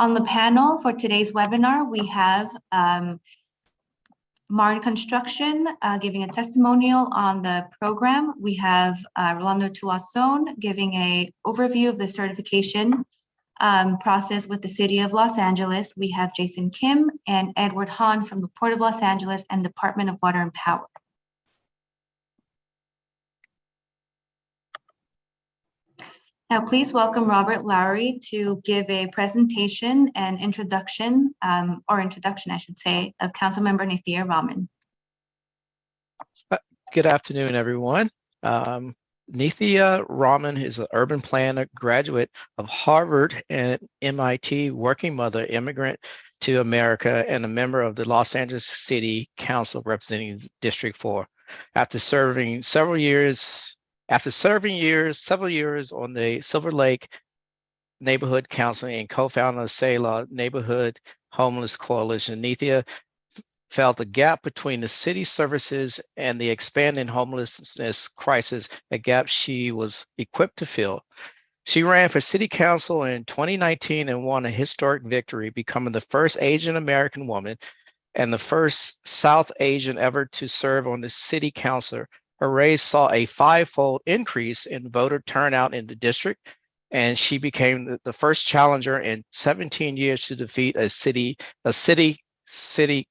On the panel for today's webinar, we have Martin Construction giving a testimonial on the program. We have Rolando Tuason giving an overview of the certification process with the City of Los Angeles. We have Jason Kim and Edward Hahn from the Port of Los Angeles and Department of Water and Power. Now, please welcome Robert Lowry to give a presentation and introduction, I should say, of Councilmember Nithya Raman. Good afternoon, everyone. Nithya Raman is an urban planner, graduate of Harvard and MIT, working mother, immigrant to America, and a member of the Los Angeles City Council representing District 4. After serving several years on the Silver Lake Neighborhood Council and co-founder of SELA Neighborhood Homeless Coalition, Nithya felt the gap between the city services and the expanding homelessness crisis, a gap she was equipped to fill. She ran for city council in 2019 and won a historic victory, becoming the first Asian American woman and the first South Asian ever to serve on the city council. Her race saw a 5-fold increase in voter turnout in the district, and she became the first challenger in 17 years to defeat a city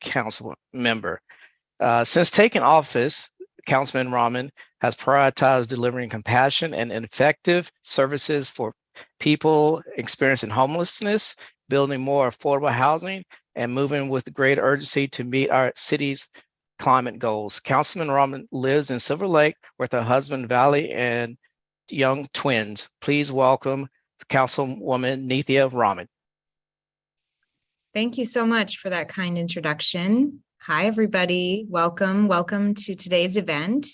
council member. Since taking office, Councilman Raman has prioritized delivering compassion and effective services for people experiencing homelessness, building more affordable housing, and moving with great urgency to meet our city's climate goals. Councilman Raman lives in Silver Lake with her husband, Valley, and young twins. Please welcome Councilwoman Nithya Raman. Thank you so much for that kind introduction. Hi, everybody. Welcome to today's event.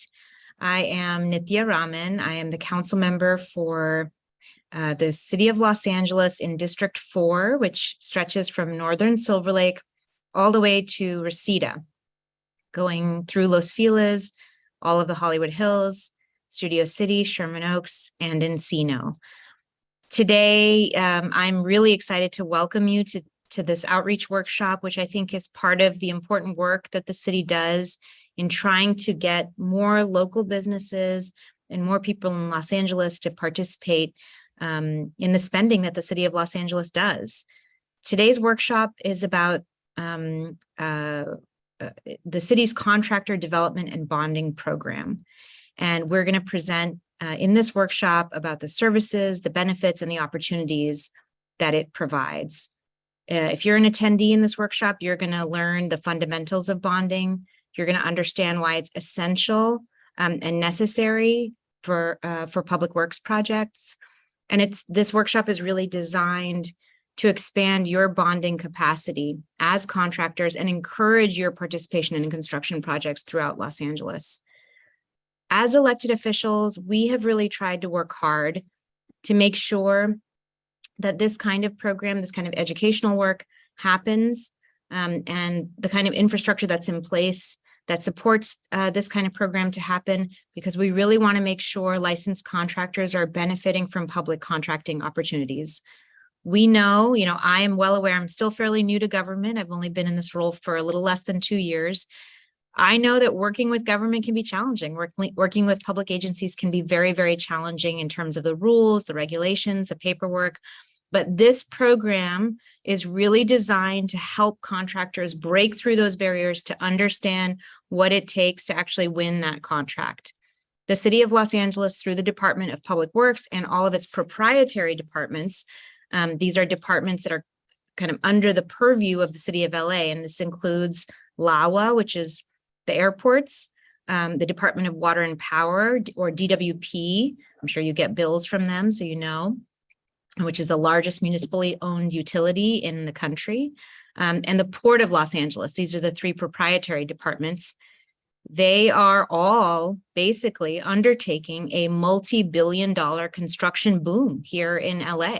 I am Nithya Raman. I am the council member for the City of Los Angeles in District 4, which stretches from northern Silver Lake all the way to Reseda, going through Los Feliz, all of the Hollywood Hills, Studio City, Sherman Oaks, and Encino. Today, I'm really excited to welcome you to this outreach workshop, which I think is part of the important work that the city does in trying to get more local businesses and more people in Los Angeles to participate in the spending that the City of Los Angeles does. Today's workshop is about the city's contractor development and bonding program. And we're going to present in this workshop about the services, the benefits, and the opportunities that it provides. If you're an attendee in this workshop, you're going to learn the fundamentals of bonding. You're going to understand why it's essential and necessary for public works projects. And this workshop is really designed to expand your bonding capacity as contractors and encourage your participation in construction projects throughout Los Angeles. As elected officials, we have really tried to work hard to make sure that this kind of program, this kind of educational work happens, and the kind of infrastructure that's in place that supports this kind of program to happen, because we really want to make sure licensed contractors are benefiting from public contracting opportunities. We know, I am well aware, I'm still fairly new to government. I've only been in this role for a little less than 2 years. I know that working with government can be challenging. Working with public agencies can be very, very challenging in terms of the rules, the regulations, the paperwork. But this program is really designed to help contractors break through those barriers to understand what it takes to actually win that contract. The City of Los Angeles, through the Department of Public Works and all of its proprietary departments, these are departments that are kind of under the purview of the City of LA, and this includes LAWA, which is the airports, the Department of Water and Power, or DWP. I'm sure you get bills from them, so you know, which is the largest municipally owned utility in the country, and the Port of Los Angeles. These are the 3 proprietary departments. They are all basically undertaking a multi-billion-dollar construction boom here in LA.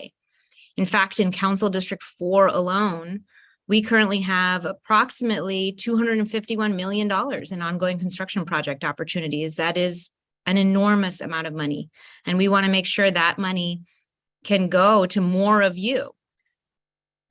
In fact, in Council District 4 alone, we currently have approximately $251 million in ongoing construction project opportunities. That is an enormous amount of money. And we want to make sure that money can go to more of you.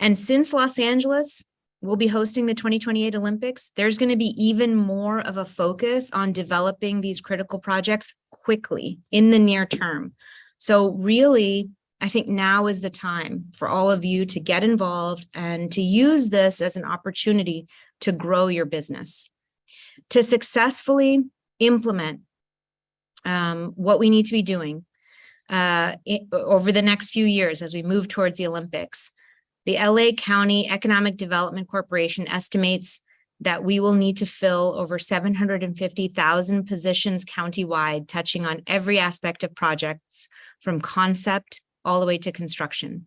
And since Los Angeles will be hosting the 2028 Olympics, there's going to be even more of a focus on developing these critical projects quickly in the near term. So really, I think now is the time for all of you to get involved and to use this as an opportunity to grow your business, to successfully implement what we need to be doing over the next few years as we move towards the Olympics. The LA County Economic Development Corporation estimates that we will need to fill over 750,000 positions countywide, touching on every aspect of projects from concept all the way to construction.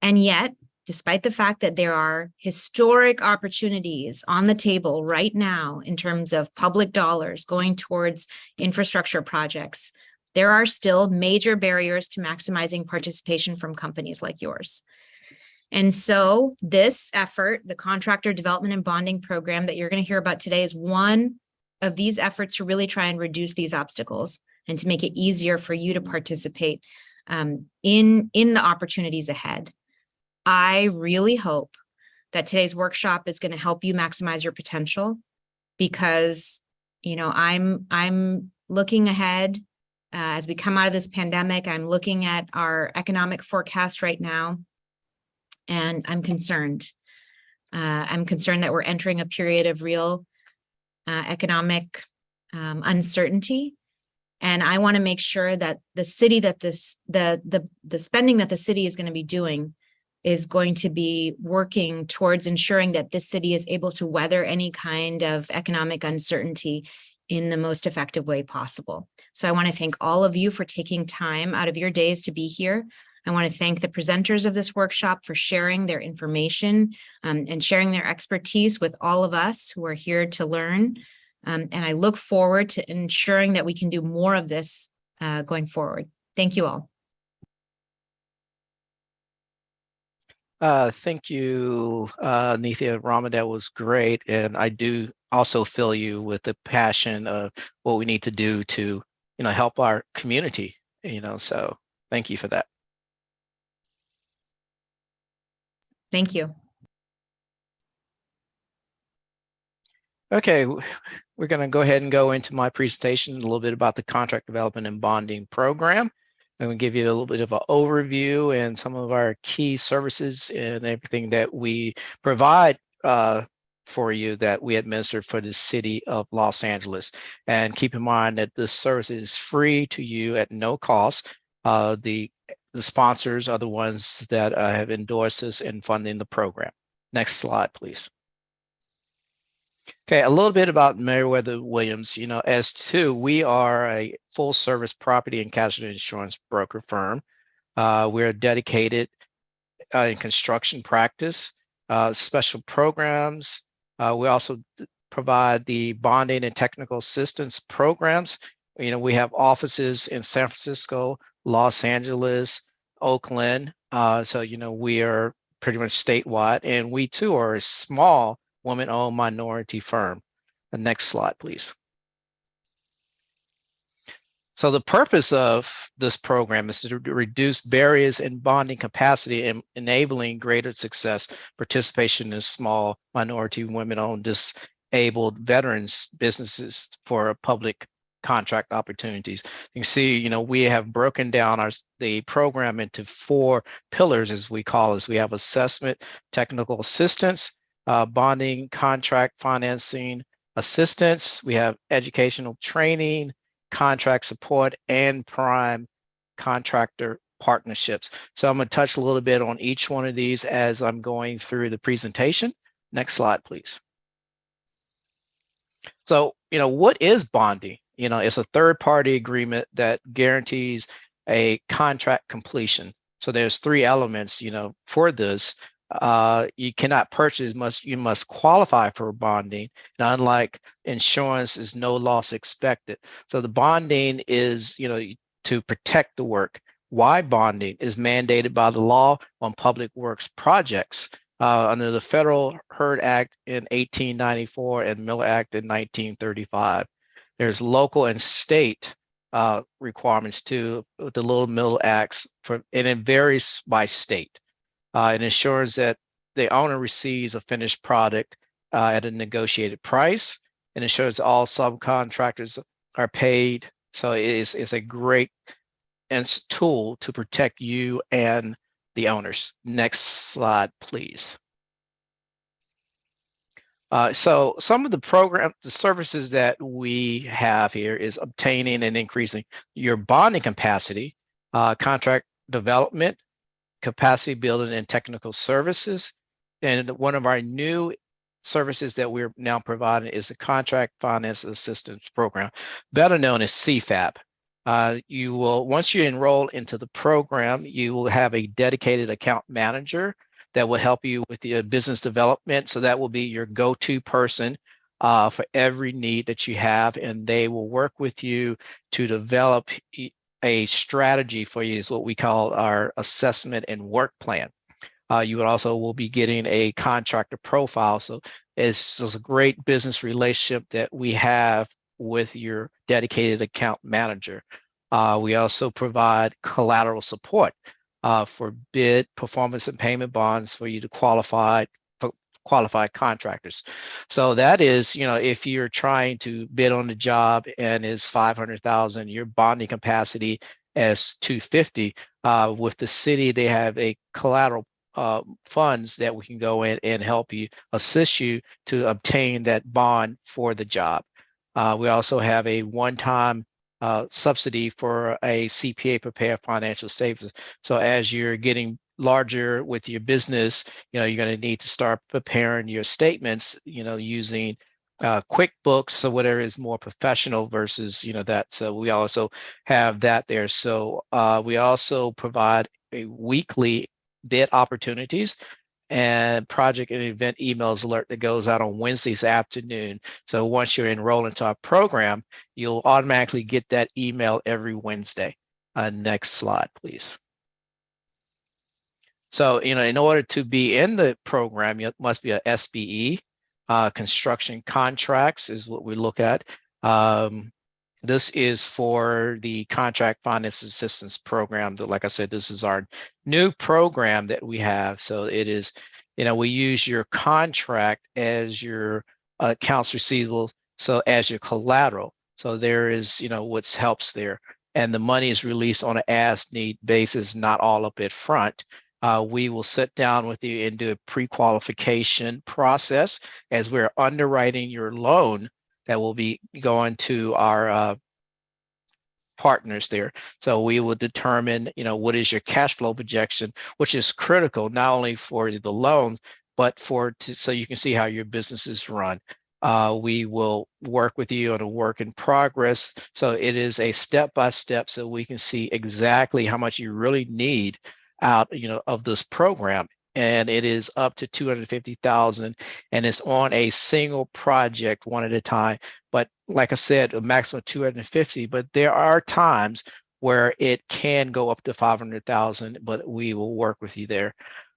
And yet, despite the fact that there are historic opportunities on the table right now in terms of public dollars going towards infrastructure projects, there are still major barriers to maximizing participation from companies like yours. And so this effort, the Contractor Development and Bonding Program that you're going to hear about today, is one of these efforts to really try and reduce these obstacles and to make it easier for you to participate in the opportunities ahead. I really hope that today's workshop is going to help you maximize your potential, because, you know, I'm looking ahead as we come out of this pandemic. I'm looking at our economic forecast right now, and I'm concerned. I'm concerned that we're entering a period of real economic uncertainty. And I want to make sure that the city that the spending that the city is going to be doing is going to be working towards ensuring that this city is able to weather any kind of economic uncertainty in the most effective way possible. So I want to thank all of you for taking time out of your days to be here. I want to thank the presenters of this workshop for sharing their information and sharing their expertise with all of us who are here to learn. And I look forward to ensuring that we can do more of this going forward. Thank you all. Thank you, Nithya, Raman. That was great. And I do also feel you with the passion of what we need to do to, help our community, so thank you for that. Thank you. Okay, we're going to go ahead and go into my presentation a little bit about the Contract Development and Bonding Program. I'm going to give you a little bit of an overview and some of our key services and everything that we provide for you that we administer for the city of Los Angeles. And keep in mind that this service is free to you at no cost. The sponsors are the ones that have endorsed us in funding the program. Next slide, please. Okay, a little bit about Meriwether Williams. As to, we are a full service property and casualty insurance broker firm. We're dedicated in construction practice, special programs. We also provide the bonding and technical assistance programs. We have offices in San Francisco, Los Angeles, Oakland. So, we are pretty much statewide, and we too are a small woman-owned minority firm. The next slide, please. So the purpose of this program is to reduce barriers in bonding capacity and enabling greater success participation in small minority women-owned disabled veterans businesses for public contract opportunities. You can see, we have broken down the program into 4 pillars, as we call it. We have assessment, technical assistance, bonding, contract financing assistance. We have educational training, contract support, and prime contractor partnerships. So I'm going to touch a little bit on each one of these as I'm going through the presentation. Next slide, please. So, what is bonding? It's a third-party agreement that guarantees a contract completion. So there's 3 elements, for this. You cannot purchase, you must qualify for bonding. And unlike insurance, is no loss expected. So the bonding is, to protect the work. Why bonding is mandated by the law on public works projects under the Federal Herd Act in 1894 and Miller Act in 1935. There's local and state requirements too, with the Little Middle Acts, and it varies by state. It ensures that the owner receives a finished product at a negotiated price, and ensures all subcontractors are paid. So it's a great tool to protect you and the owners. Next slide, please. So some of the services that we have here is obtaining and increasing your bonding capacity, contract development, capacity building, and technical services. And one of our new services that we're now providing is the Contract Finance Assistance Program, better known as CFAP. You will, once you enroll into the program, you will have a dedicated account manager that will help you with your business development. So that will be your go-to person for every need that you have, and they will work with you to develop a strategy for you, is what we call our assessment and work plan. You also will be getting a contractor profile. So it's just a great business relationship that we have with your dedicated account manager. We also provide collateral support for bid, performance, and payment bonds for you to qualified contractors. So that is, if you're trying to bid on the job and it's 500,000, your bonding capacity as 250. With the city, they have a collateral funds that we can go in and help you, assist you to obtain that bond for the job. We also have a one-time subsidy for a CPA prepared financial statements. So as you're getting larger with your business, you're going to need to start preparing your statements, using QuickBooks, so whatever is more professional versus, that. So we also have that there. So we also provide a weekly bid opportunities and project and event emails alert that goes out on Wednesdays afternoon. So once you're enrolled into our program, you'll automatically get that email every Wednesday. Next slide, please. So, in order to be in the program, you must be a SBE. Construction contracts is what we look at. This is for the Contract Finance Assistance Program. Like I said, this is our new program that we have. So it is, we use your contract as your accounts receivable, so as your collateral. So there is, what helps there. And the money is released on an as-need basis, not all up at front. We will sit down with you and do a pre-qualification process as we're underwriting your loan that will be going to our partners there. So we will determine, what is your cash flow projection, which is critical not only for the loans, but so you can see how your business is run. We will work with you on a work in progress. So it is a step-by-step so we can see exactly how much you really need out, of this program. And it is up to 250,000, and it's on a single project, one at a time. But like I said, a maximum of 250, but there are times where it can go up to 500,000, but we will work with you there.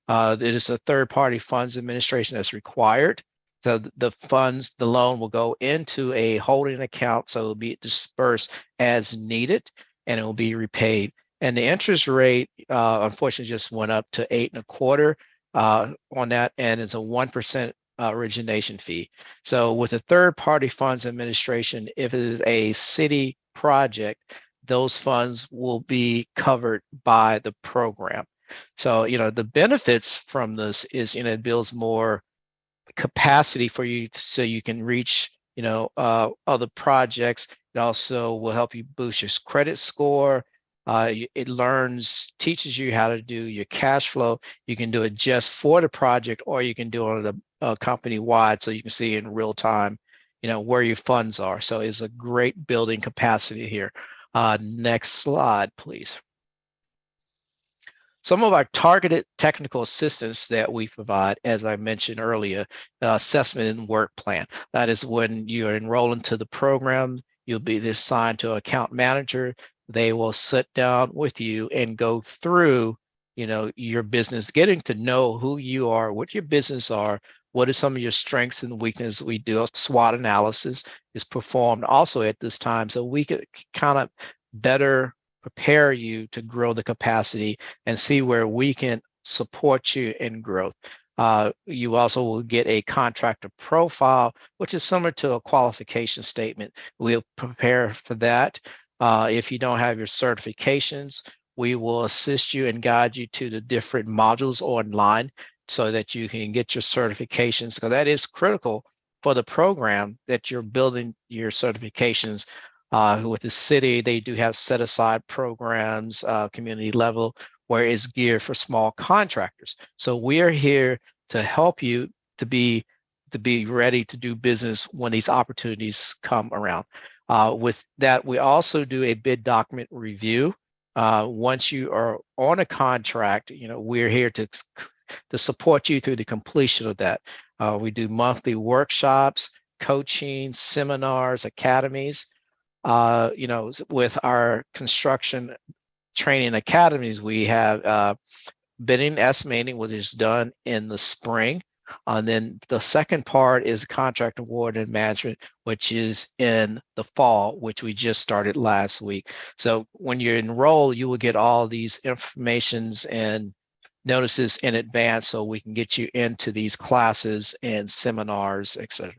It is a third-party funds administration that's required. So the funds, the loan will go into a holding account, so it'll be dispersed as needed, and it will be repaid. And the interest rate, unfortunately, just went up to 8.25% on that, and it's a 1% origination fee. So with a third-party funds administration, if it is a city project, those funds will be covered by the program. So, the benefits from this is, it builds more capacity for you so you can reach, other projects. It also will help you boost your credit score. It teaches you how to do your cash flow. You can do it just for the project, or you can do it on a company-wide, so you can see in real time, where your funds are. So it's a great building capacity here. Next slide, please. Some of our targeted technical assistance that we provide, as I mentioned earlier, assessment and work plan. That is when you're enrolled into the program, you'll be assigned to an account manager. They will sit down with you and go through, your business, getting to know who you are, what your business are, what are some of your strengths and weaknesses. We do a SWOT analysis is performed also at this time, so we could kind of better prepare you to grow the capacity and see where we can support you in growth. You also will get a contractor profile, which is similar to a qualification statement. We'll prepare for that. If you don't have your certifications, we will assist you and guide you to the different modules online so that you can get your certifications, because that is critical for the program that you're building your certifications. With the city, they do have set aside programs, community level, where it's geared for small contractors. So we are here to help you to be ready to do business when these opportunities come around. With that, we also do a bid document review. Once you are on a contract, we're here to support you through the completion of that. We do monthly workshops, coaching, seminars, academies. With our construction training academies, we have bidding estimating, which is done in the spring. And then the second part is contract award and management, which is in the fall, which we just started last week. So when you enroll, you will get all these informations and notices in advance so we can get you into these classes and seminars, etc.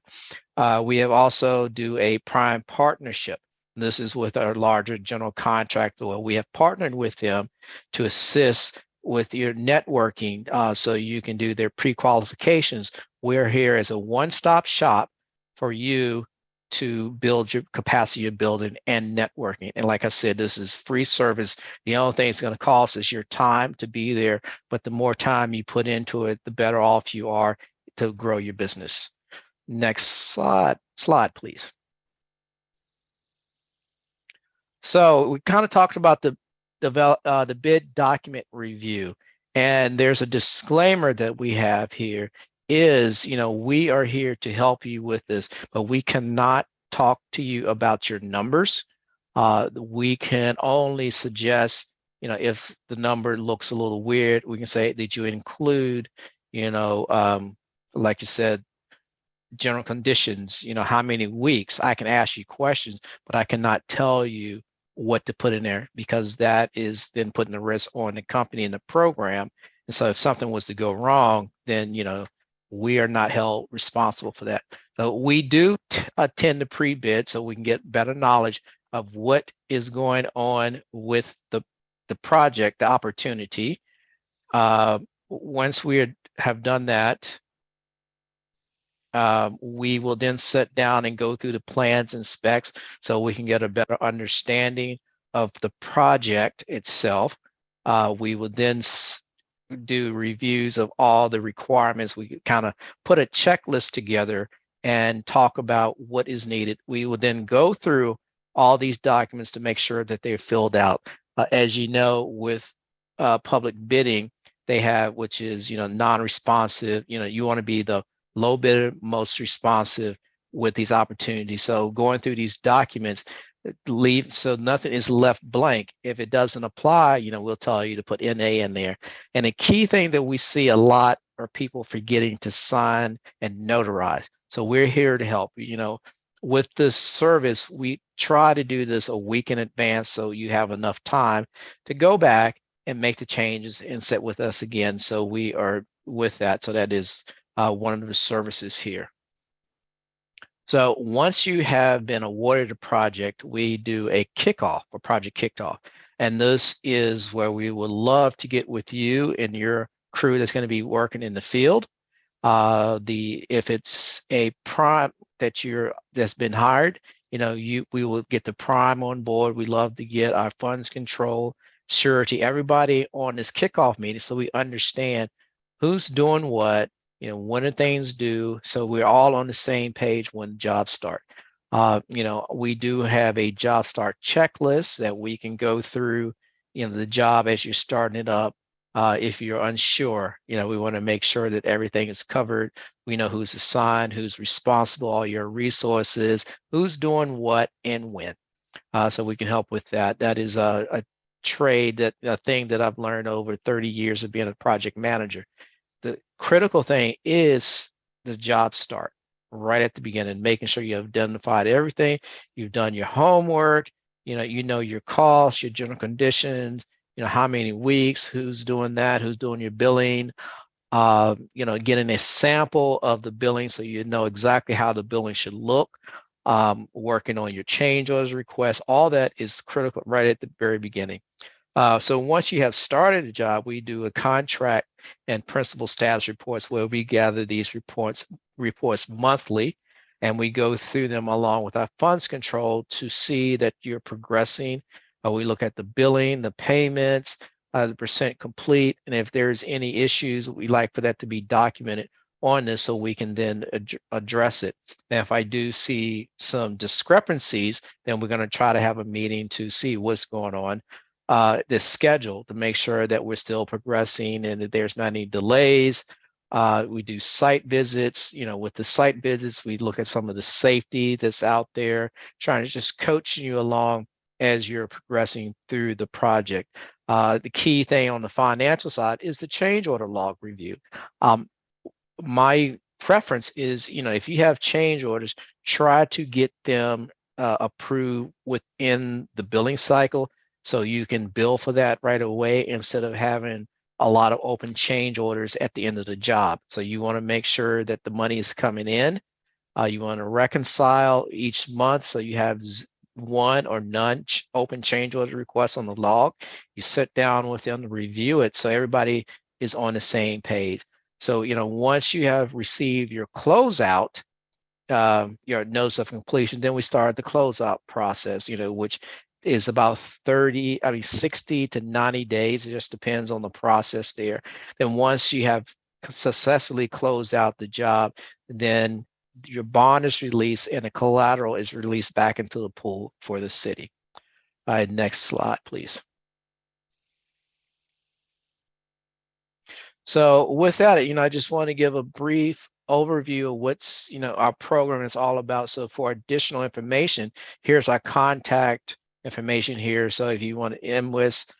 We have also do a prime partnership. This is with our larger general contractor where we have partnered with them to assist with your networking so you can do their pre-qualifications. We're here as a one-stop shop for you to build your capacity of building and networking. And like I said, this is free service. The only thing it's going to cost is your time to be there, but the more time you put into it, the better off you are to grow your business. Next slide, please. So we kind of talked about the bid document review, and there's a disclaimer that we have here is, we are here to help you with this, but we cannot talk to you about your numbers. We can only suggest, if the number looks a little weird, we can say, did you include, like you said, general conditions, how many weeks? I can ask you questions, but I cannot tell you what to put in there, because that is then putting the risk on the company and the program. And so if something was to go wrong, then, we are not held responsible for that. So we do attend the pre-bid so we can get better knowledge of what is going on with the project, the opportunity. Once we have done that, we will then sit down and go through the plans and specs so we can get a better understanding of the project itself. We will then do reviews of all the requirements. We kind of put a checklist together and talk about what is needed. We will then go through all these documents to make sure that they're filled out. As you know, with public bidding, they have, which is, non-responsive, you want to be the low bidder, most responsive with these opportunities. So going through these documents, so nothing is left blank. If it doesn't apply, we'll tell you to put NA in there. And a key thing that we see a lot are people forgetting to sign and notarize. So we're here to help. With this service, we try to do this a week in advance so you have enough time to go back and make the changes and sit with us again. So we are with that. So that is one of the services here. So once you have been awarded a project, we do a kickoff, a project kickoff. And this is where we would love to get with you and your crew that's going to be working in the field. If it's a prime that's been hired, we will get the prime on board. We love to get our funds control, surety, everybody on this kickoff meeting so we understand who's doing what, when are things due, so we're all on the same page when jobs start. We do have a job start checklist that we can go through, the job as you're starting it up. If you're unsure, we want to make sure that everything is covered. We know who's assigned, who's responsible, all your resources, who's doing what and when. So we can help with that. That is a thing that I've learned over 30 years of being a project manager. The critical thing is the job start right at the beginning, making sure you have identified everything, you've done your homework, you know your costs, your general conditions, how many weeks, who's doing that, who's doing your billing, getting a sample of the billing so you know exactly how the billing should look, working on your change orders requests. All that is critical right at the very beginning. So once you have started a job, we do a contract and principal status reports where we gather these reports monthly, and we go through them along with our funds control to see that you're progressing. We look at the billing, the payments, the percent complete, and if there's any issues, we like for that to be documented on this so we can then address it. And if I do see some discrepancies, then we're going to try to have a meeting to see what's going on. The schedule to make sure that we're still progressing and that there's not any delays. We do site visits. With the site visits, we look at some of the safety that's out there, trying to just coach you along as you're progressing through the project. The key thing on the financial side is the change order log review. My preference is, if you have change orders, try to get them approved within the billing cycle so you can bill for that right away instead of having a lot of open change orders at the end of the job. So you want to make sure that the money is coming in. You want to reconcile each month so you have one or none open change order requests on the log. You sit down with them to review it so everybody is on the same page. So, once you have received your closeout, your notice of completion, then we start the closeout process, which is about 60 to 90 days. It just depends on the process there. Then once you have successfully closed out the job, then your bond is released and the collateral is released back into the pool for the city. Next slide, please. So with that, I just want to give a brief overview of what's, our program is all about. So for additional information, here's our contact information here. So if you want to MWIS,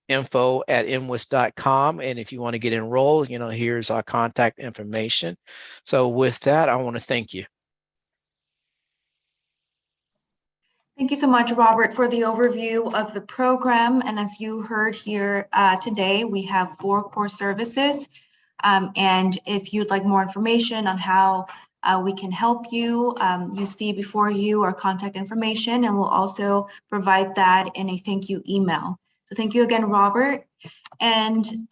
info@mwis.com. And if you want to get enrolled, here's our contact information. So with that, I want to thank you. Thank you so much, Robert, for the overview of the program. And as you heard here today, we have 4 core services. And if you'd like more information on how we can help you, you see before you our contact information, and we'll also provide that in a thank you email. So thank you again, Robert. And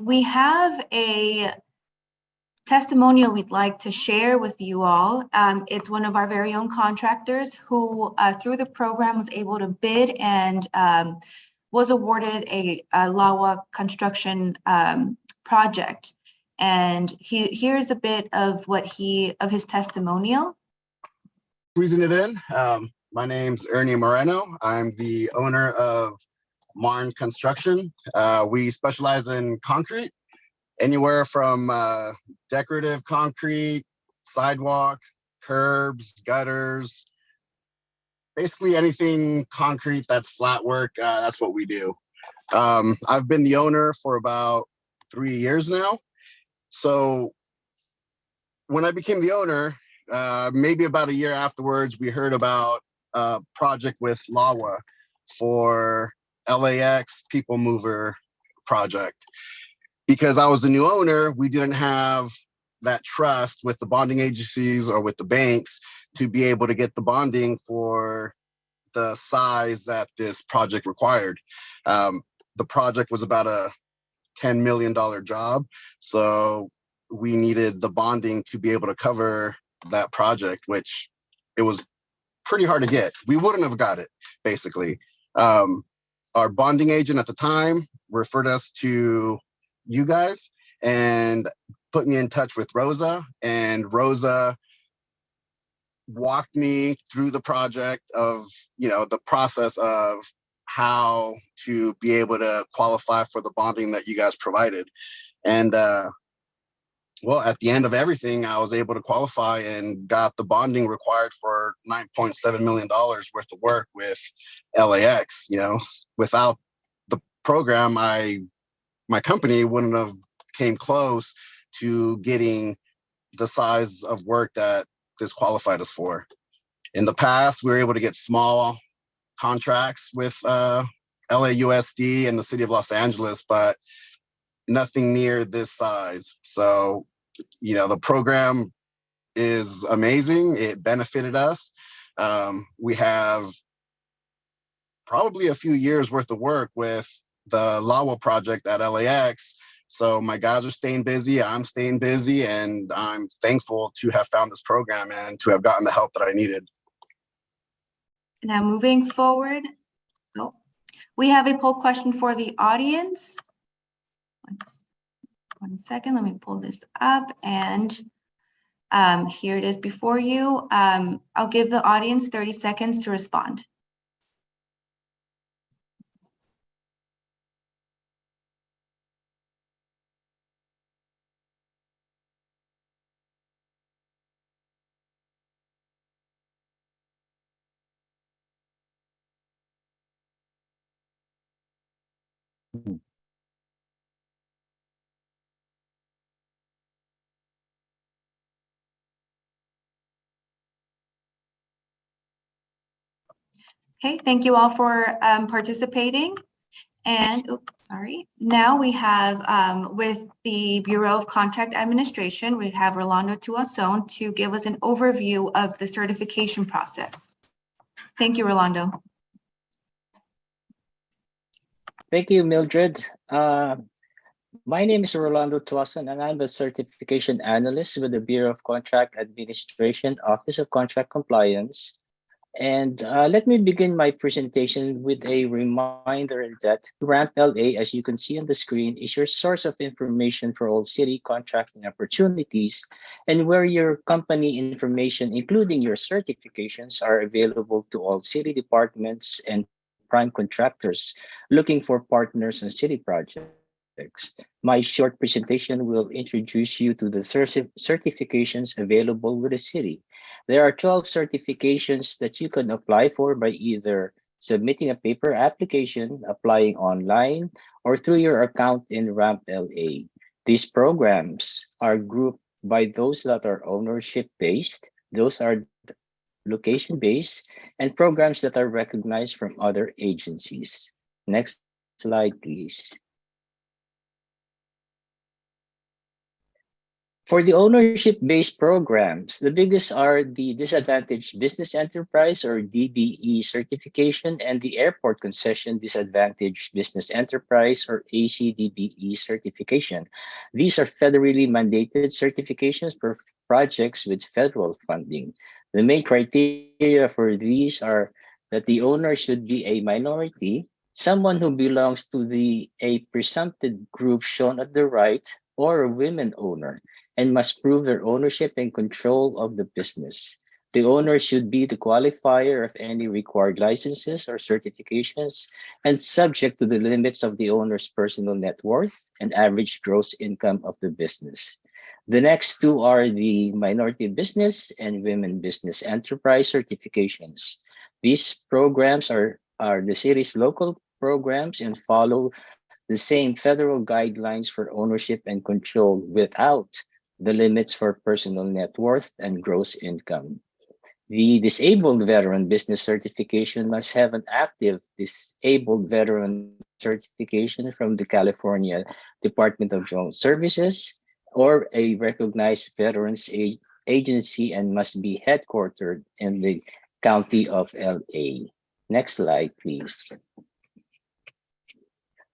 we have a testimonial we'd like to share with you all. It's one of our very own contractors who, through the program, was able to bid and was awarded a LAWA construction project. And here's a bit of his testimonial. Squeezing it in. My name's Ernie Moreno. I'm the owner of Marn Construction. We specialize in concrete, anywhere from decorative concrete, sidewalk, curbs, gutters, basically anything concrete that's flat work. That's what we do. I've been the owner for about 3 years now. So when I became the owner, maybe about a year afterwards, we heard about a project with LAWA for LAX People Mover project. Because I was the new owner, we didn't have that trust with the bonding agencies or with the banks to be able to get the bonding for the size that this project required. The project was about a $10 million job. So we needed the bonding to be able to cover that project, which it was pretty hard to get. We wouldn't have got it, basically. Our bonding agent at the time referred us to you guys and put me in touch with Rosa, and Rosa walked me through the project of, the process of how to be able to qualify for the bonding that you guys provided. And well, at the end of everything, I was able to qualify and got the bonding required for $9.7 million worth of work with LAX. Without the program, my company wouldn't have came close to getting the size of work that this qualified us for. In the past, we were able to get small contracts with LAUSD and the city of Los Angeles, but nothing near this size. So, the program is amazing. It benefited us. We have probably a few years worth of work with the LAWA project at LAX. So my guys are staying busy, I'm staying busy, and I'm thankful to have found this program and to have gotten the help that I needed. Now moving forward, we have a poll question for the audience. One second, let me pull this up, and here it is before you. I'll give the audience 30 seconds to respond. Okay, thank you all for participating. And, now we have with the Bureau of Contract Administration, we have Rolando Tuason to give us an overview of the certification process. Thank you, Rolando. Thank you, Mildred. My name is Rolando Tuason, and I'm a certification analyst with the Bureau of Contract Administration, Office of Contract Compliance. And let me begin my presentation with a reminder that RAMP LA, as you can see on the screen, is your source of information for all city contracting opportunities, and where your company information, including your certifications, are available to all city departments and prime contractors looking for partners on city projects. My short presentation will introduce you to the certifications available with the city. There are 12 certifications that you can apply for by either submitting a paper application, applying online, or through your account in RAMP LA. These programs are grouped by those that are ownership-based, those are location-based, and programs that are recognized from other agencies. Next slide, please. For the ownership-based programs, the biggest are the Disadvantaged Business Enterprise or DBE certification and the Airport Concession Disadvantaged Business Enterprise or ACDBE certification. These are federally mandated certifications for projects with federal funding. The main criteria for these are that the owner should be a minority, someone who belongs to a presumptive group shown at the right, or a women owner, and must prove their ownership and control of the business. The owner should be the qualifier of any required licenses or certifications and subject to the limits of the owner's personal net worth and average gross income of the business. The next two are the minority business and women business enterprise certifications. These programs are the city's local programs and follow the same federal guidelines for ownership and control without the limits for personal net worth and gross income. The disabled veteran business certification must have an active disabled veteran certification from the California Department of General Services or a recognized veterans agency and must be headquartered in the county of LA. Next slide, please.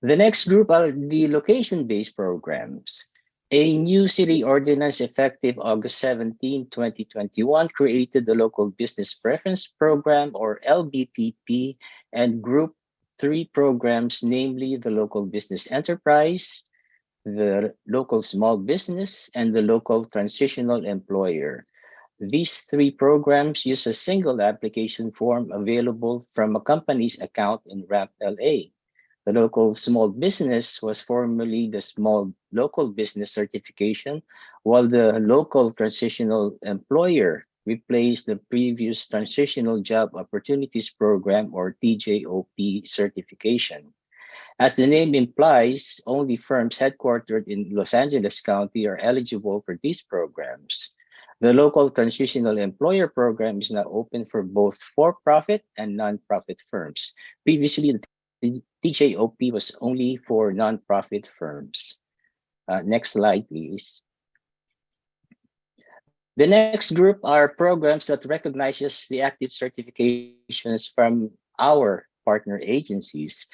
The next group are the location-based programs. A new city ordinance effective August 17, 2021 created the Local Business Preference Program or LBPP and Group 3 programs, namely the Local Business Enterprise, the Local Small Business, and the Local Transitional Employer. These 3 programs use a single application form available from a company's account in RAMP LA. The local small business was formerly the small local business certification, while the local transitional employer replaced the previous transitional job opportunities program or TJOP certification. As the name implies, only firms headquartered in Los Angeles County are eligible for these programs. The local transitional employer program is now open for both for-profit and non-profit firms. Previously, the TJOP was only for nonprofit firms. Next slide, please. The next group are programs that recognizes the active certifications from our partner agencies.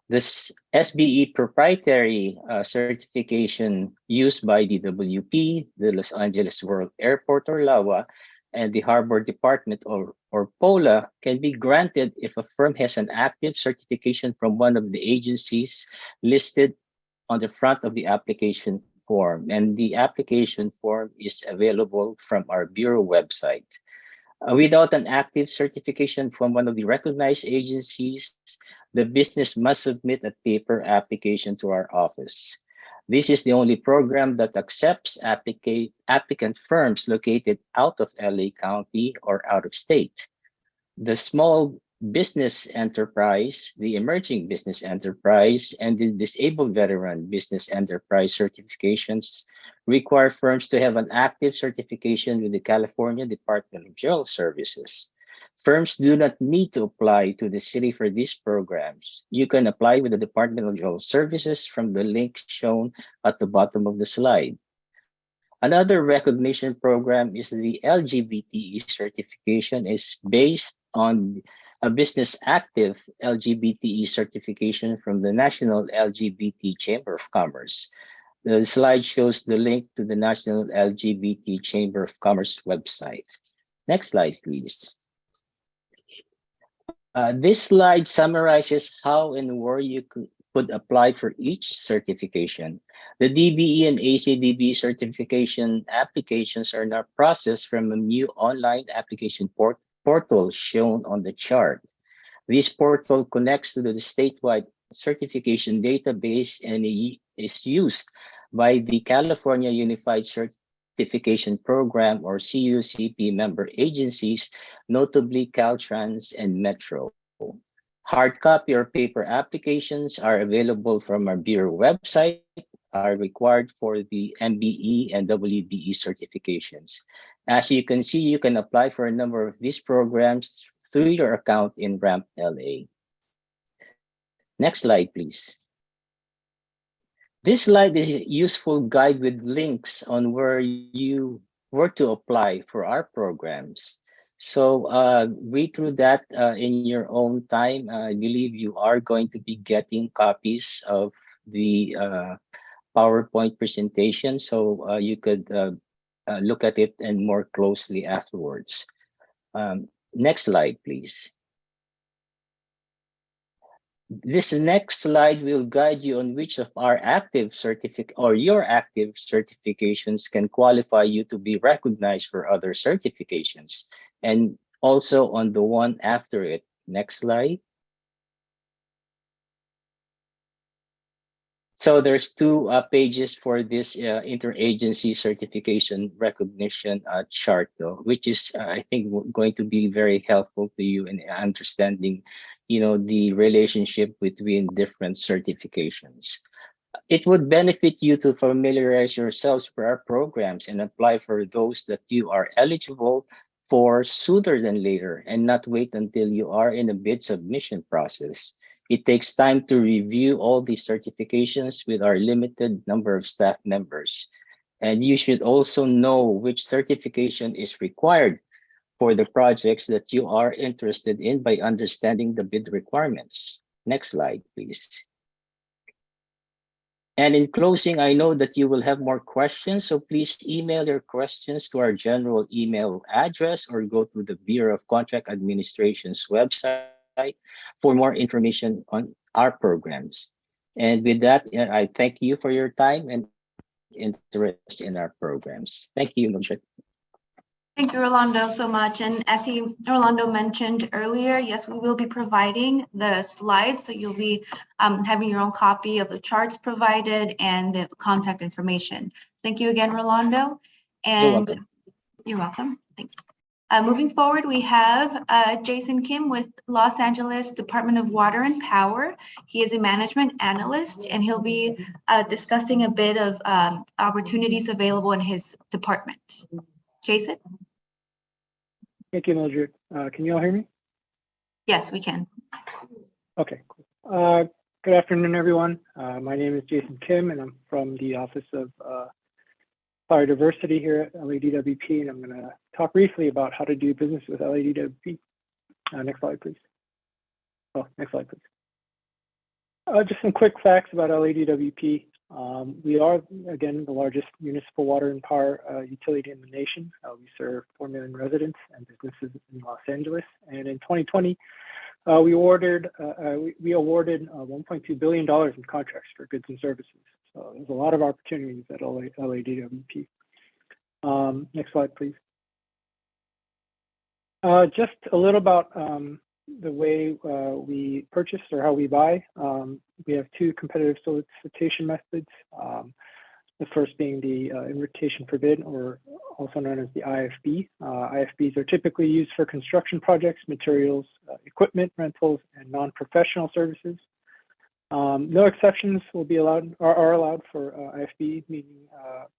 This SBE proprietary certification used by the WP, the Los Angeles World Airport or LAWA, and the Harbor Department or POLA can be granted if a firm has an active certification from one of the agencies listed on the front of the application form. And the application form is available from our Bureau website. Without an active certification from one of the recognized agencies, the business must submit a paper application to our office. This is the only program that accepts applicant firms located out of LA County or out of state. The small business enterprise, the emerging business enterprise, and the disabled veteran business enterprise certifications require firms to have an active certification with the California Department of General Services. Firms do not need to apply to the city for these programs. You can apply with the Department of General Services from the link shown at the bottom of the slide. Another recognition program is the LGBTE certification is based on a business active LGBTE certification from the National LGBT Chamber of Commerce. The slide shows the link to the National LGBT Chamber of Commerce website. Next slide, please. This slide summarizes how and where you could apply for each certification. The DBE and ACDB certification applications are now processed from a new online application portal shown on the chart. This portal connects to the statewide certification database and is used by the California Unified Certification Program or CUCP member agencies, notably Caltrans and Metro. Hard copy or paper applications are available from our Bureau website, are required for the MBE and WBE certifications. As you can see, you can apply for a number of these programs through your account in RAMP LA. Next slide, please. This slide is a useful guide with links on where to apply for our programs. So read through that in your own time. I believe you are going to be getting copies of the PowerPoint presentation, so you could look at it and more closely afterwards. Next slide, please. This next slide will guide you on which of our active certificate or your active certifications can qualify you to be recognized for other certifications, and also on the one after it. Next slide. So there's two pages for this interagency certification recognition chart, though, which is I think going to be very helpful to you in understanding, the relationship between different certifications. It would benefit you to familiarize yourselves with our programs and apply for those that you are eligible for sooner than later, and not wait until you are in a bid submission process. It takes time to review all these certifications with our limited number of staff members. And you should also know which certification is required for the projects that you are interested in by understanding the bid requirements. Next slide, please. And in closing, I know that you will have more questions, so please email your questions to our general email address or go to the Bureau of Contract Administration's website for more information on our programs. And with that, I thank you for your time and interest in our programs. Thank you, Nithya. Thank you, Rolando, so much. And as Rolando mentioned earlier, yes, we will be providing the slides. So you'll be having your own copy of the charts provided and the contact information. Thank you again, Rolando. And you're welcome. Thanks. Moving forward, we have Jason Kim with Los Angeles Department of Water and Power. He is a management analyst, and he'll be discussing a bit of opportunities available in his department. Jason? Thank you, Mildred. Can you all hear me? Yes, we can. Okay, cool. Good afternoon, everyone. My name is Jason Kim, and I'm from the Office of Biodiversity here at LADWP, and I'm going to talk briefly about how to do business with LADWP. Next slide, please. Oh, next slide, please. Just some quick facts about LADWP. We are, again, the largest municipal water and power utility in the nation. We serve 4 million residents and businesses in Los Angeles. And in 2020, we awarded $1.2 billion in contracts for goods and services. So there's a lot of opportunities at LADWP. Next slide, please. Just a little about the way we purchase or how we buy. We have two competitive solicitation methods. The first being the invitation for bid, or also known as the IFB. IFBs are typically used for construction projects, materials, equipment rentals, and non-professional services. No exceptions will be allowed are allowed for IFB, meaning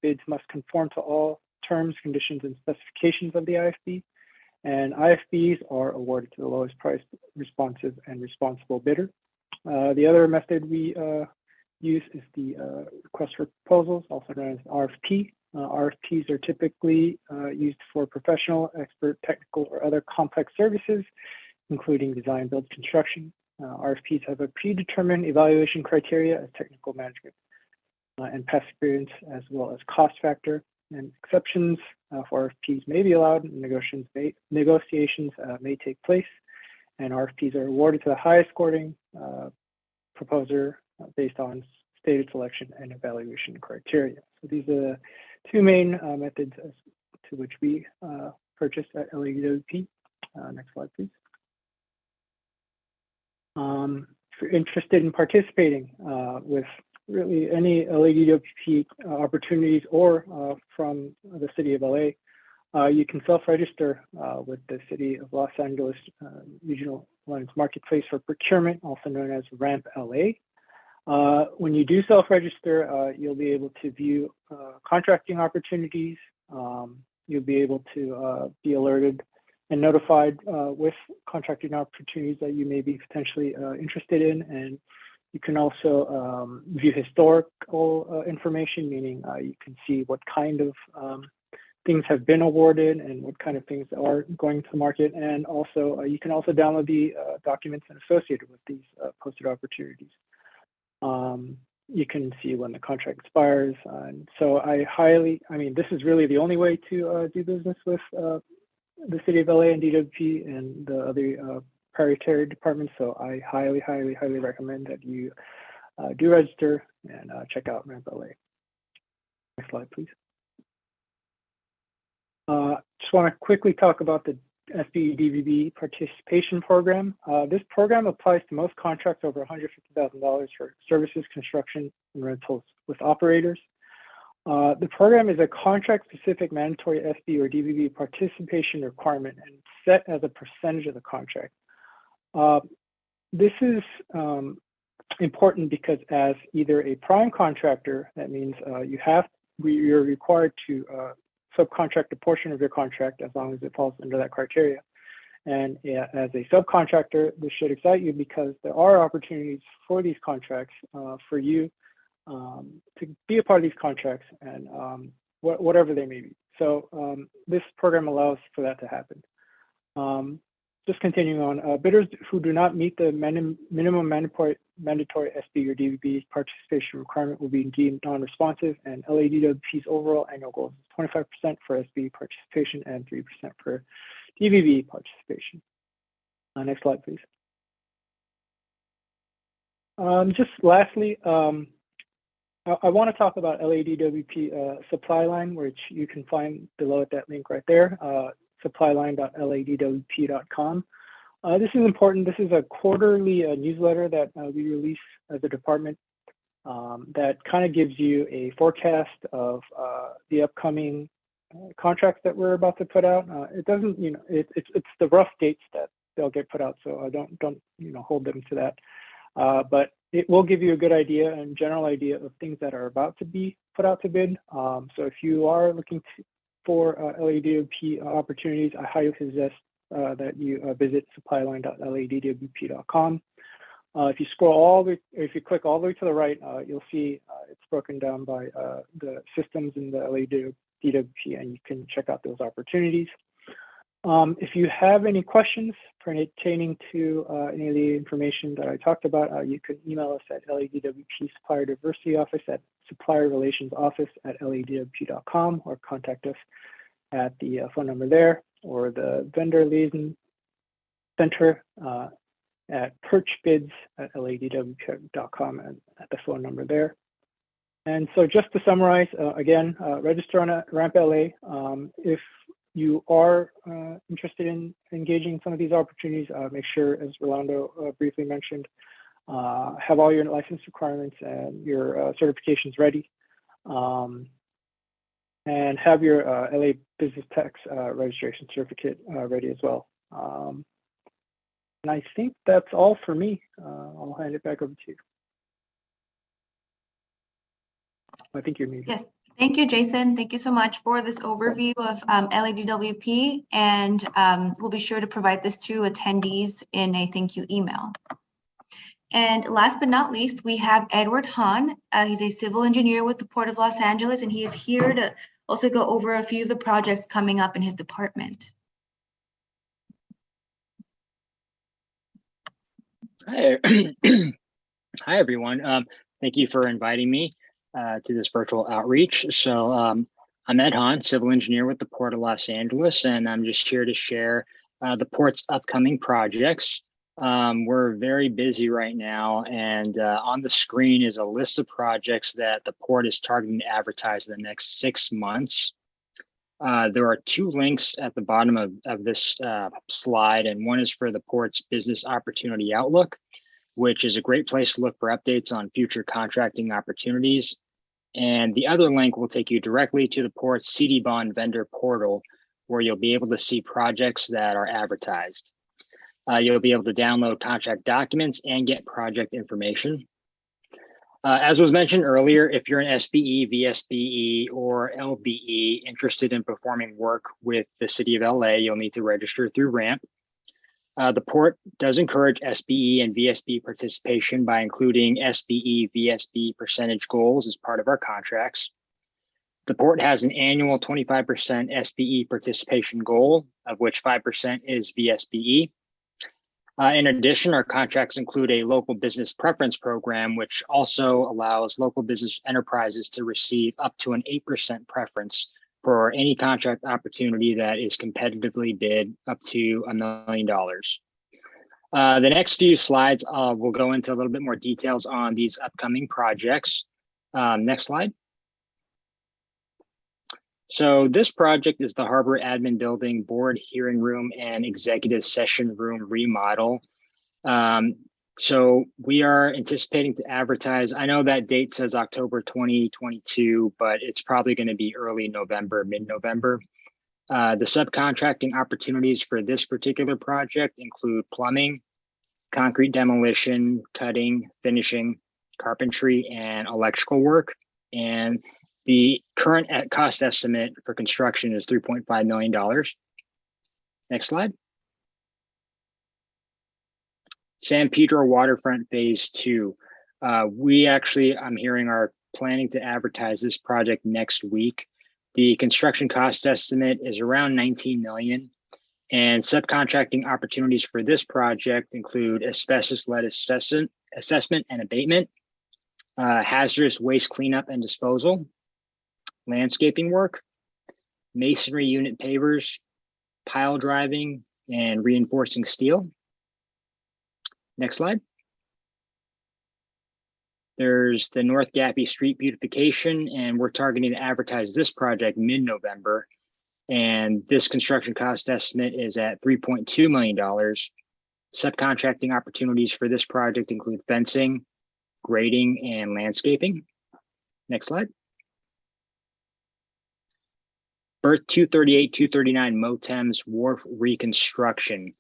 bids must conform to all terms, conditions, and specifications of the IFB. And IFBs are awarded to the lowest price, responsive, and responsible bidder. The other method we use is the request for proposals, also known as RFP. RFPs are typically used for professional, expert, technical, or other complex services, including design, build, construction. RFPs have a predetermined evaluation criteria as technical management and past experience, as well as cost factor. And exceptions for RFPs may be allowed, and negotiations may take place, and RFPs are awarded to the highest scoring proposer based on stated selection and evaluation criteria. So these are the two main methods as to which we purchase at LADWP. Next slide, please. If you're interested in participating with really any LADWP opportunities or from the City of LA, you can self-register with the City of Los Angeles Regional Alliance Marketplace for Procurement, also known as RAMP LA. When you do self-register, you'll be able to view contracting opportunities. You'll be able to be alerted and notified with contracting opportunities that you may be potentially interested in. And you can also view historical information, meaning you can see what kind of things have been awarded and what kind of things are going to market. And also, you can also download the documents associated with these posted opportunities. You can see when the contract expires. And so this is really the only way to do business with the City of LA and DWP and the other proprietary departments. So I highly, highly, highly recommend that you do register and check out RAMP LA. Next slide, please. Just want to quickly talk about the SBDBB participation program. This program applies to most contracts over $150,000 for services, construction, and rentals with operators. The program is a contract-specific mandatory SB or DBB participation requirement and set as a percentage of the contract. This is important because as either a prime contractor, that means you're required to subcontract a portion of your contract as long as it falls under that criteria. And as a subcontractor, this should excite you because there are opportunities for these contracts for you to be a part of these contracts and whatever they may be. So this program allows for that to happen. Just continuing on, bidders who do not meet the minimum mandatory SB or DBB participation requirement will be deemed non-responsive, and LADWP's overall annual goal is 25% for SB participation and 3% for DBB participation. Next slide, please. Just lastly, I want to talk about LADWP supply line, which you can find below at that link right there. supplyline.ladwp.com. This is important. This is a quarterly newsletter that we release as a department that kind of gives you a forecast of the upcoming contracts that we're about to put out. It doesn't, it's the rough dates that they'll get put out, so I don't hold them to that. But it will give you a good idea and general idea of things that are about to be put out to bid. So if you are looking for LADWP opportunities, I highly suggest that you visit supplyline.ladwp.com. If you scroll all the way, if you click all the way to the right, you'll see it's broken down by the systems in the LA DWP, and you can check out those opportunities. If you have any questions pertaining to any of the information that I talked about, you can email us at LADWP Supplier Diversity Office at supplierrelationsoffice@ladwp.com, or contact us at the phone number there, or the vendor liaison center at purchbids@ladwp.com and at the phone number there. And so just to summarize, again, register on Ramp LA. If you are interested in engaging in some of these opportunities, make sure, as Rolando briefly mentioned, have all your license requirements and your certifications ready, and have your LA Business Tax registration certificate ready as well. And I think that's all for me. I'll hand it back over to you. I think you're muted. Yes, thank you, Jason. Thank you so much for this overview of LADWP, and we'll be sure to provide this to attendees in a thank you email. And last but not least, we have Edward Hahn. He's a civil engineer with the Port of Los Angeles, and he is here to also go over a few of the projects coming up in his department. Hi, hi everyone. Thank you for inviting me to this virtual outreach. So I'm Ed Hahn, civil engineer with the Port of Los Angeles, and I'm just here to share the Port's upcoming projects. We're very busy right now, and on the screen is a list of projects that the Port is targeting to advertise in the next 6 months. There are 2 links at the bottom of this slide, and one is for the Port's Business Opportunity Outlook, which is a great place to look for updates on future contracting opportunities. And the other link will take you directly to the Port's CD Bond vendor portal, where you'll be able to see projects that are advertised. You'll be able to download contract documents and get project information. As was mentioned earlier, if you're an SBE, VSBE, or LBE interested in performing work with the City of LA, you'll need to register through RAMP. The Port does encourage SBE and VSB participation by including SBE, VSB percentage goals as part of our contracts. The Port has an annual 25% SBE participation goal, of which 5% is VSBE. In addition, our contracts include a local business preference program, which also allows local business enterprises to receive up to an 8% preference for any contract opportunity that is competitively bid up to $1 million. The next few slides will go into a little bit more details on these upcoming projects. Next slide. So this project is the Harbor Admin Building Board Hearing Room and Executive Session Room remodel. So we are anticipating to advertise, I know that date says October 2022, but it's probably going to be early November, mid-November. The subcontracting opportunities for this particular project include plumbing, concrete demolition, cutting, finishing, carpentry, and electrical work. And the current cost estimate for construction is $3.5 million. Next slide. San Pedro Waterfront Phase 2. We actually, I'm hearing, are planning to advertise this project next week. The construction cost estimate is around $19 million. And subcontracting opportunities for this project include asbestos-led assessment and abatement, hazardous waste cleanup and disposal, landscaping work, masonry unit pavers, pile driving, and reinforcing steel. Next slide. There's the North Gappy Street beautification, and we're targeting to advertise this project mid-November. And this construction cost estimate is at $3.2 million. Subcontracting opportunities for this project include fencing, grading, and landscaping. Next slide. Berth 238, 239 Motem's Wharf reconstruction.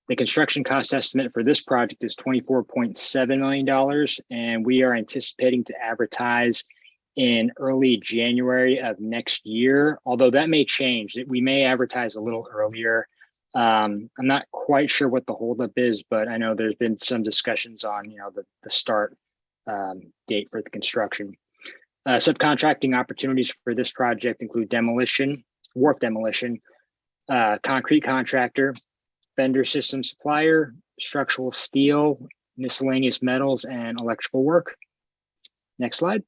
The construction cost estimate for this project is $24.7 million, and we are anticipating to advertise in early January of next year, although that may change. We may advertise a little earlier. I'm not quite sure what the holdup is, but I know there's been some discussions on, the start date for the construction. Subcontracting opportunities for this project include demolition, wharf demolition, concrete contractor, vendor system supplier, structural steel, miscellaneous metals, and electrical work. Next slide.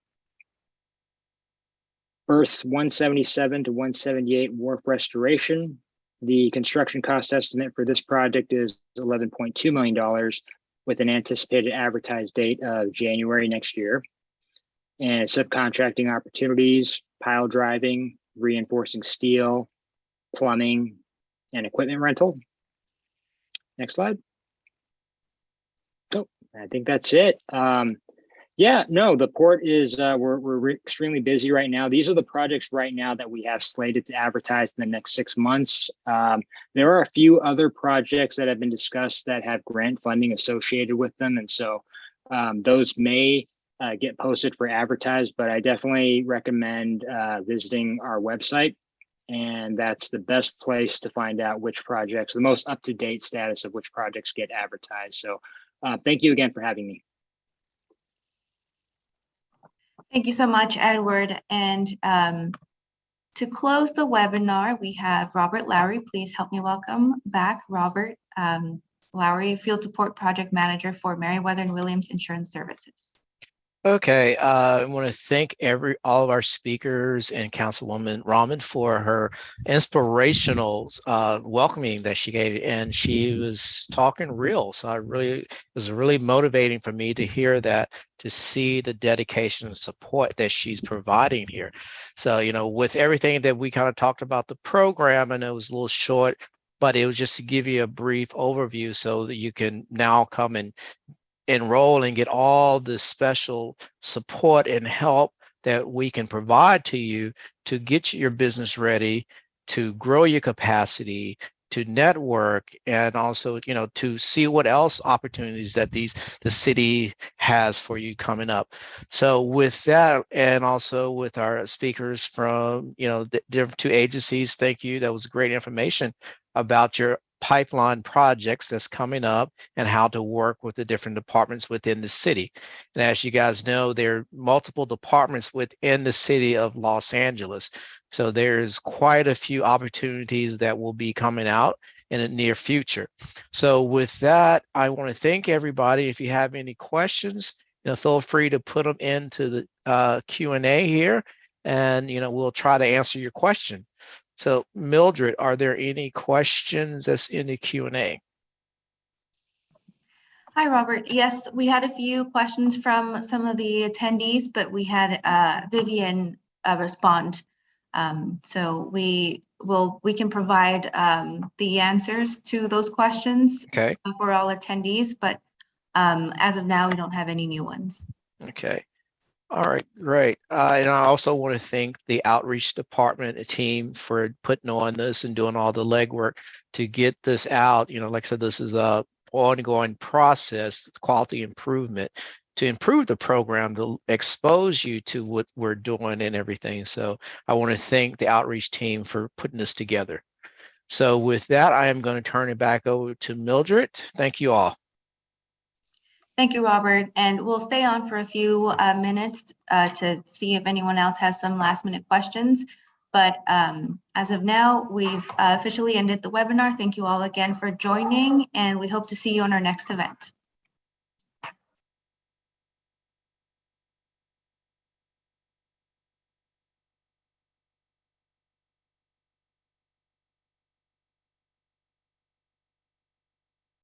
Berths 177 to 178 wharf restoration. The construction cost estimate for this project is $11.2 million with an anticipated advertised date of January next year. And subcontracting opportunities, pile driving, reinforcing steel, plumbing, and equipment rental. Next slide. Oh, I think that's it. Yeah, no, the port is, we're extremely busy right now. These are the projects right now that we have slated to advertise in the next 6 months. There are a few other projects that have been discussed that have grant funding associated with them. And so those may get posted for advertised, but I definitely recommend visiting our website. And that's the best place to find out which projects, the most up-to-date status of which projects get advertised. So thank you again for having me. Thank you so much, Edward. And to close the webinar, we have Robert Lowry. Please help me welcome back Robert Lowry, Field to Port Project Manager for Meriwether and Williams Insurance Services. Okay, I want to thank all of our speakers and Councilwoman Raman for her inspirational welcoming that she gave, and she was talking real. So it was really motivating for me to hear that, to see the dedication and support that she's providing here. So, with everything that we kind of talked about the program, and it was a little short, but it was just to give you a brief overview so that you can now come and enroll and get all the special support and help that we can provide to you to get your business ready, to grow your capacity, to network, and also, to see what else opportunities that the city has for you coming up. So with that, and also with our speakers from, the different 2 agencies, thank you. That was great information about your pipeline projects that's coming up and how to work with the different departments within the city. And as you guys know, there are multiple departments within the city of Los Angeles. So there's quite a few opportunities that will be coming out in the near future. So with that, I want to thank everybody. If you have any questions, feel free to put them into the Q&A here, and we'll try to answer your question. So Mildred, are there any questions that's in the Q&A? Hi, Robert. Yes, we had a few questions from some of the attendees, but we had Vivian respond. So we can provide the answers to those questions for all attendees, but as of now, we don't have any new ones. Okay. All right, great. And I also want to thank the outreach department team for putting on this and doing all the legwork to get this out. Like I said, this is a ongoing process, quality improvement, to improve the program, to expose you to what we're doing and everything. So I want to thank the outreach team for putting this together. So with that, I am going to turn it back over to Mildred. Thank you all. Thank you, Robert. And we'll stay on for a few minutes to see if anyone else has some last minute questions. But as of now, we've officially ended the webinar. Thank you all again for joining, and we hope to see you on our next event.